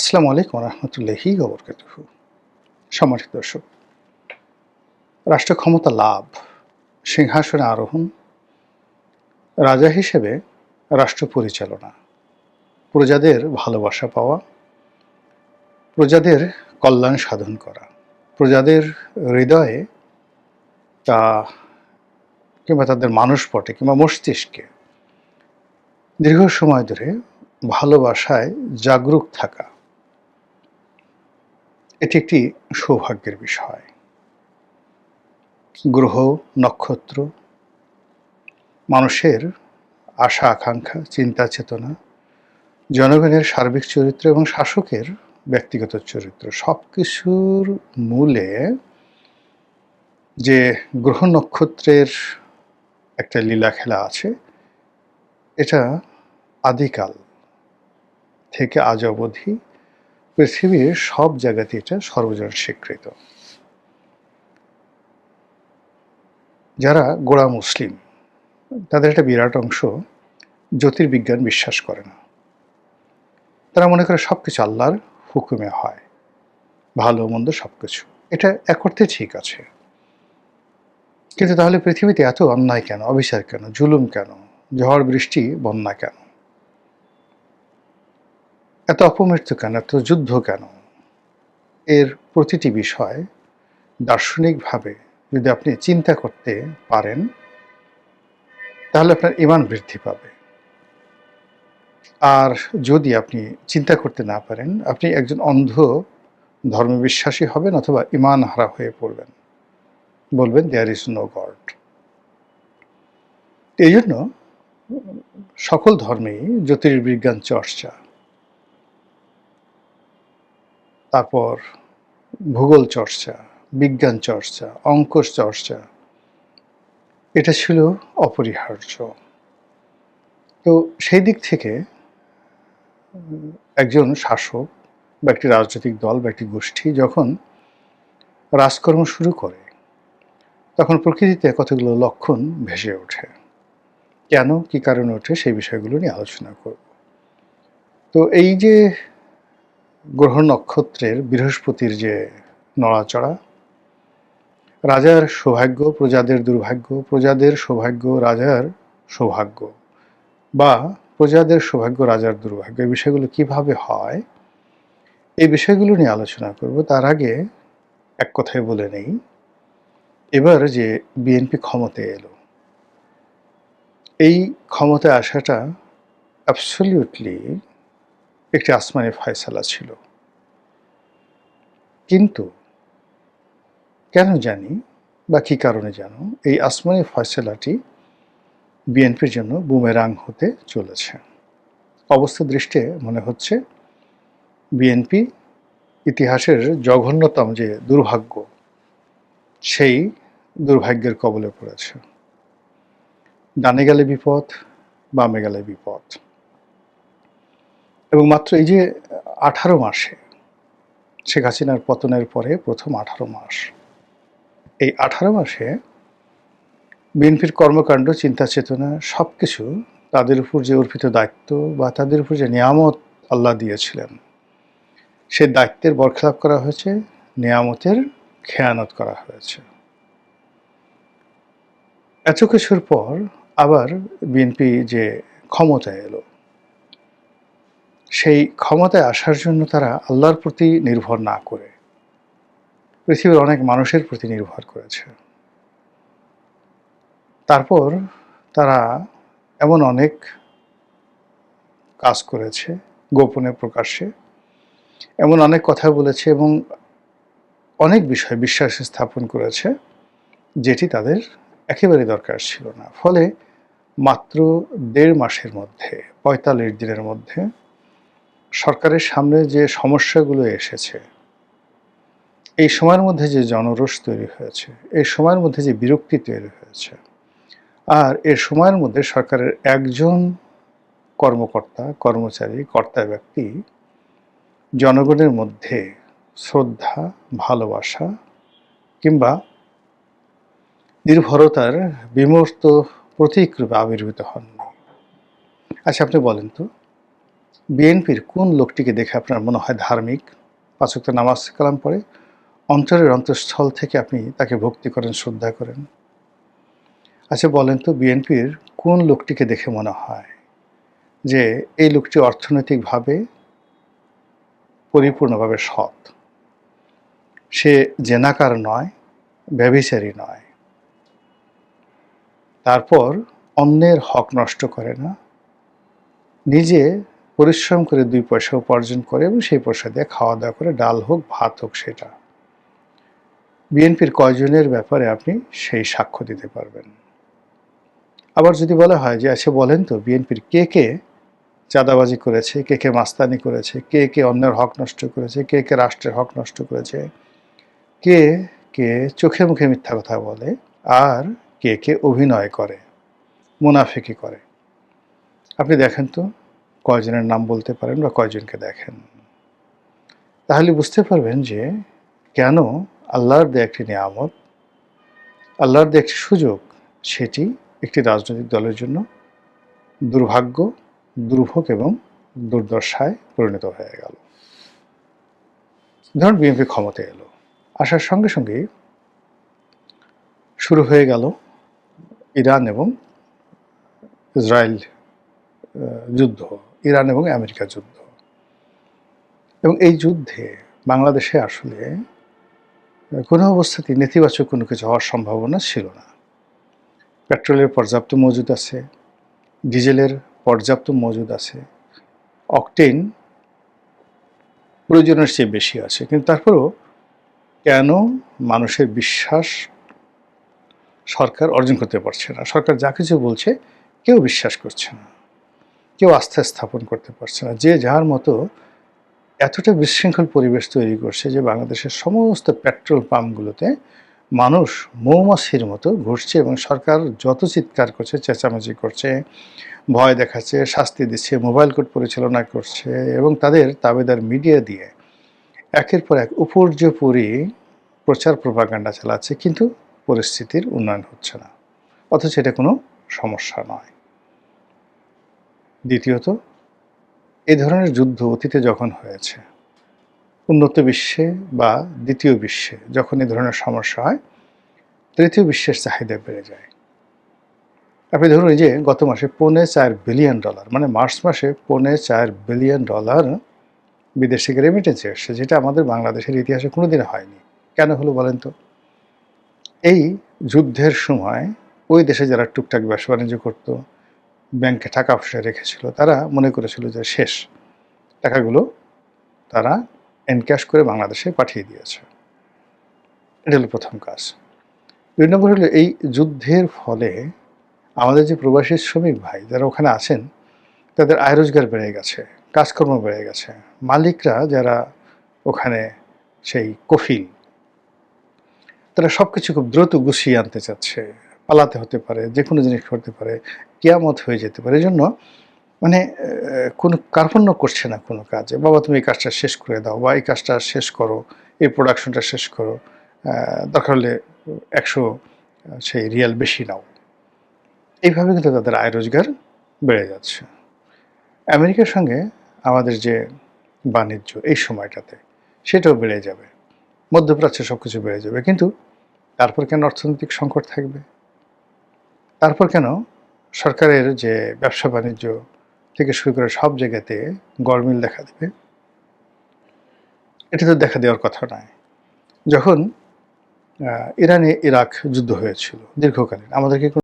আসসালামু আলাইকুম রহমতুল্লাহি ওবরকাতুহু। সম্মানিত দর্শক, রাষ্ট্র ক্ষমতা লাভ, সিংহাসনে আরোহণ, রাজা হিসেবে রাষ্ট্র পরিচালনা, প্রজাদের ভালোবাসা পাওয়া, প্রজাদের কল্যাণ সাধন করা, প্রজাদের হৃদয়ে তা কিংবা তাদের মানসপটে কিংবা মস্তিষ্কে দীর্ঘ সময় ধরে ভালোবাসায় জাগরুক থাকা, এটি একটি সৌভাগ্যের বিষয়। গ্রহ, নক্ষত্র, মানুষের আশা আকাঙ্ক্ষা, চিন্তা চেতনা, জনগণের সার্বিক চরিত্র এবং শাসকের ব্যক্তিগত চরিত্র সবকিছুর মূলে যে গ্রহ নক্ষত্রের একটা লীলা খেলা আছে, এটা আদিকাল থেকে আজ অবধি পৃথিবীর সব জায়গাতে এটা সর্বজন স্বীকৃত। যারা গোঁড়া মুসলিম, তাদের একটা বিরাট অংশ জ্যোতির্বিজ্ঞান বিশ্বাস করে না। তারা মনে করে সবকিছু আল্লাহর হুকুমে হয়, ভালো মন্দ সবকিছু। এটা এক অর্থে ঠিক আছে, কিন্তু তাহলে পৃথিবীতে এত অন্যায় কেন, অবিচার কেন, জুলুম কেন, ঝড় বৃষ্টি বন্যা কেন, এত অপমৃত্যু কেন, এত যুদ্ধ কেন? এর প্রতিটি বিষয় দার্শনিকভাবে যদি আপনি চিন্তা করতে পারেন, তাহলে আপনার ঈমান বৃদ্ধি পাবে। আর যদি আপনি চিন্তা করতে না পারেন, আপনি একজন অন্ধ ধর্মবিশ্বাসী হবেন অথবা ঈমান হারা হয়ে পড়বেন, বলবেন দেয়ার ইজ নো গড। এই জন্য সকল ধর্মেই জ্যোতির্বিজ্ঞান চর্চা, তারপর ভূগোল চর্চা, বিজ্ঞান চর্চা, অঙ্ক চর্চা, এটা ছিল অপরিহার্য। তো সেই দিক থেকে একজন শাসক বা একটি রাজনৈতিক দল বা একটি গোষ্ঠী যখন রাজকর্ম শুরু করে, তখন প্রকৃতিতে কতগুলো লক্ষণ ভেসে ওঠে। কেন, কি কারণে ওঠে, সেই বিষয়গুলো নিয়ে আলোচনা করব। তো এই যে গ্রহ নক্ষত্রের বৃহস্পতির যে নড়াচড়া, রাজার সৌভাগ্য প্রজাদের দুর্ভাগ্য, প্রজাদের সৌভাগ্য রাজার সৌভাগ্য, বা প্রজাদের সৌভাগ্য রাজার দুর্ভাগ্য, এই বিষয়গুলো কিভাবে হয়, এই বিষয়গুলো নিয়ে আলোচনা করব। তার আগে এক কথায় বলে নেই, এবার যে বিএনপি ক্ষমতায় এলো, এই ক্ষমতায় আসাটা অ্যাবসলিউটলি একটি আসমানি ফয়সালা ছিল। কিন্তু কেন জানি বা কী কারণে যেন এই আসমানি ফয়সালাটি বিএনপির জন্য বুমেরাং হতে চলেছে। অবস্থা দৃষ্টে মনে হচ্ছে বিএনপি ইতিহাসের জঘন্যতম যে দুর্ভাগ্য, সেই দুর্ভাগ্যের কবলে পড়েছে। ডানে গেলে বিপদ, বামে গেলে বিপদ। এবং মাত্র এই যে 18 মাসে, শেখ হাসিনার পতনের পরে প্রথম 18 মাস, এই 18 মাসে বিএনপির কর্মকাণ্ড, চিন্তা চেতনা সব কিছু, তাদের উপর যে অর্পিত দায়িত্ব বা তাদের উপর যে নিয়ামত আল্লাহ দিয়েছিলেন, সেই দায়িত্বের বরখেলাপ করা হয়েছে, নিয়ামতের খেয়ানত করা হয়েছে। এত কিছুর পর আবার বিএনপি যে ক্ষমতায় এলো, সেই ক্ষমতায় আসার জন্য তারা আল্লাহর প্রতি নির্ভর না করে পৃথিবীর অনেক মানুষের প্রতি নির্ভর করেছে। তারপর তারা এমন অনেক কাজ করেছে, গোপনে প্রকাশ্যে এমন অনেক কথা বলেছে এবং অনেক বিষয় বিশ্বাস স্থাপন করেছে, যেটি তাদের একেবারে দরকার ছিল না। ফলে মাত্র 1.5 মাসের মধ্যে, 45 দিনের মধ্যে সরকারের সামনে যে সমস্যাগুলো এসেছে, এই সময়ের মধ্যে যে জনরোষ তৈরি হয়েছে, এই সময়ের মধ্যে যে বিরক্তি তৈরি হয়েছে, আর এর সময়ের মধ্যে সরকারের একজন কর্মকর্তা, কর্মচারী, কর্তা ব্যক্তি জনগণের মধ্যে শ্রদ্ধা, ভালোবাসা কিংবা নির্ভরতার বিমূর্ত প্রতীক রূপে আবির্ভূত হননি। আচ্ছা, আপনি বলেন তো, বিএনপির কোন লোকটিকে দেখে আপনার মনে হয় ধার্মিক, ৫ ওয়াক্ত নামাজ কালাম পড়ে, অন্তরের অন্তঃস্থল থেকে আপনি তাকে ভক্তি করেন, শ্রদ্ধা করেন? আচ্ছা বলেন তো, বিএনপির কোন লোকটিকে দেখে মনে হয় যে এই লোকটি অর্থনৈতিকভাবে পরিপূর্ণভাবে সৎ? সে জেনাকার নয়, ব্যভিচারী নয়, তারপর অন্যের হক নষ্ট করে না, নিজে পরিশ্রম করে ২ পয়সা উপার্জন করে এবং সেই পয়সা দিয়ে খাওয়া দাওয়া করে, ডাল হোক ভাত হোক সেটা। বিএনপির কয়জনের ব্যাপারে আপনি সেই সাক্ষ্য দিতে পারবেন? আবার যদি বলা হয় যে আচ্ছা বলেন তো, বিএনপির কে কে চাঁদাবাজি করেছে, কে কে মাস্তানি করেছে, কে কে অন্যের হক নষ্ট করেছে, কে কে রাষ্ট্রের হক নষ্ট করেছে, কে কে চোখে মুখে মিথ্যা কথা বলে, আর কে কে অভিনয় করে, মুনাফিকি করে? আপনি দেখেন তো কয়জনের নাম বলতে পারেন বা কয়জনকে দেখেন? তাহলে বুঝতে পারবেন যে কেন আল্লাহর দেয়া একটি নিয়ামত, আল্লাহর দেয়া একটি সুযোগ, সেটি একটি রাজনৈতিক দলের জন্য দুর্ভাগ্য, দুর্ভোগ এবং দুর্দশায় পরিণত হয়ে গেল। ধরুন বিএনপি ক্ষমতায় এলো, আসার সঙ্গে সঙ্গেই শুরু হয়ে গেল ইরান এবং ইসরায়েল যুদ্ধ, ইরান এবং আমেরিকা যুদ্ধ। এবং এই যুদ্ধে বাংলাদেশে আসলে কোনো অবস্থাতেই নেতিবাচক কোনো কিছু হওয়ার সম্ভাবনা ছিল না। পেট্রোলের পর্যাপ্ত মজুদ আছে, ডিজেলের পর্যাপ্ত মজুদ আছে, অকটেন প্রয়োজনের চেয়ে বেশি আছে, কিন্তু তারপরেও কেন মানুষের বিশ্বাস সরকার অর্জন করতে পারছে না? সরকার যা কিছু বলছে কেউ বিশ্বাস করছে না, কেউ আস্থা স্থাপন করতে পারছে না। যে যার মতো এতটা বিশৃঙ্খল পরিবেশ তৈরি করছে যে বাংলাদেশের সমস্ত পেট্রোল পাম্পগুলোতে মানুষ মৌমাছির মতো ঘুরছে এবং সরকার যত চিৎকার করছে, চেঁচামেচি করছে, ভয় দেখাচ্ছে, শাস্তি দিচ্ছে, মোবাইল কোর্ট পরিচালনা করছে এবং তাদের তাবেদার মিডিয়া দিয়ে একের পর এক উপর্যুপরি প্রচার প্রপাগান্ডা চালাচ্ছে, কিন্তু পরিস্থিতির উন্নয়ন হচ্ছে না, অথচ এটা কোনো সমস্যা নয়। দ্বিতীয়ত, এই ধরনের যুদ্ধ অতীতে যখন হয়েছে, উন্নত বিশ্বে বা দ্বিতীয় বিশ্বে যখন এই ধরনের সমস্যা হয়, তৃতীয় বিশ্বের চাহিদা বেড়ে যায়। আপনি ধরুন এই যে গত মাসে $4.25 বিলিয়ন, মানে মার্চ মাসে $4.25 বিলিয়ন বিদেশ থেকে রেমিটেন্স এসছে, যেটা আমাদের বাংলাদেশের ইতিহাসে কোনোদিন হয়নি। কেন হলো বলেন তো? এই যুদ্ধের সময় ওই দেশে যারা টুকটাক ব্যবসা বাণিজ্য করত, ব্যাংকে টাকা পয়সা রেখেছিল, তারা মনে করেছিল যে শেষ, টাকাগুলো তারা এনক্যাশ করে বাংলাদেশে পাঠিয়ে দিয়েছে। এটা হলো প্রথম কাজ। ২ নম্বর হলো এই যুদ্ধের ফলে আমাদের যে প্রবাসী শ্রমিক ভাই যারা ওখানে আছেন, তাদের আয় রোজগার বেড়ে গেছে, কাজকর্ম বেড়ে গেছে। মালিকরা যারা ওখানে সেই কফিল, তারা সব কিছু খুব দ্রুত গুছিয়ে আনতে চাচ্ছে। পালাতে হতে পারে, যে কোনো জিনিস করতে পারে, কিয়ামত হয়ে যেতে পারে। এজন্য মানে কোনো কার্পণ্য করছে না কোনো কাজে। বাবা তুমি এই কাজটা শেষ করে দাও, বা এই কাজটা শেষ করো, এই প্রোডাকশনটা শেষ করো, দরকার হলে ১০০ সেই রিয়াল বেশি নাও। এইভাবে কিন্তু তাদের আয় রোজগার বেড়ে যাচ্ছে। আমেরিকার সঙ্গে আমাদের যে বাণিজ্য এই সময়টাতে, সেটাও বেড়ে যাবে, মধ্যপ্রাচ্যে সব কিছু বেড়ে যাবে। কিন্তু তারপর কেন অর্থনৈতিক সংকট থাকবে? তারপর কেন সরকারের যে ব্যবসা বাণিজ্য থেকে শুরু করে সব জায়গাতে গরমিল দেখা দেবে? এটা তো দেখা দেওয়ার কথা নয়। যখন ইরানে ইরাক যুদ্ধ হয়েছিল দীর্ঘকালীন, আমাদেরকে